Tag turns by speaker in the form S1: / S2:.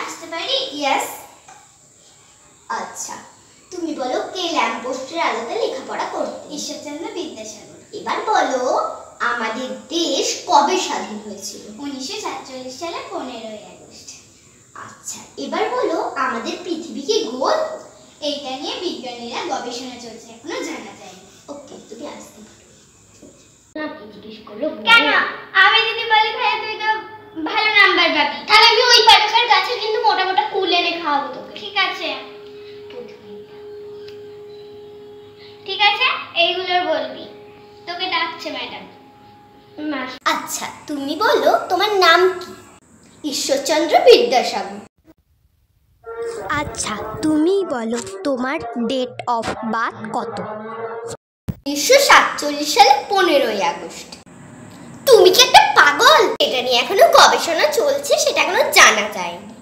S1: আসতে পারি?
S2: ইয়েস। আচ্ছা, তুমি বলো কে ল্যাম্প পোস্টের আলোতে লেখাপড়া করতে?
S1: ঈশ্বরচন্দ্র বিদ্যাসাগর।
S2: এবার বলো আমাদের দেশ কবে স্বাধীন হয়েছিল?
S1: 1947 সালে 15ই আগস্ট।
S2: আচ্ছা, এবার বলো আমাদের পৃথিবী কি গোল?
S1: এইটা নিয়ে বিজ্ঞানীরা গবেষণা চলছে, এখনো জানা যায়নি।
S2: ওকে, তুমি আসতে পারো। না, কি জিজ্ঞেস করলো?
S1: কেন? আমি যদি বলি ভাইয়া তুই তো ভালো নাম্বার পাবি,
S2: তাহলে আমি ওই পাতাকার গাছে কিন্তু মোটা মোটা কুল এনে খাওয়াবো তোকে।
S1: ঠিক আছে ঠিক আছে, এইগুলোর বলবি। তোকে ডাকছে ম্যাডাম।
S2: আচ্ছা, তুমি বলো তোমার নাম কি? ঈশ্বরচন্দ্র বিদ্যাসাগর। আচ্ছা, তুমি বলো তোমার ডেট অফ বার্থ কত? 1947 সালে 15ই আগস্ট। তুমি কি একটা পাগল? এটা নিয়ে এখনো গবেষণা চলছে, সেটা এখনো জানা যায়নি।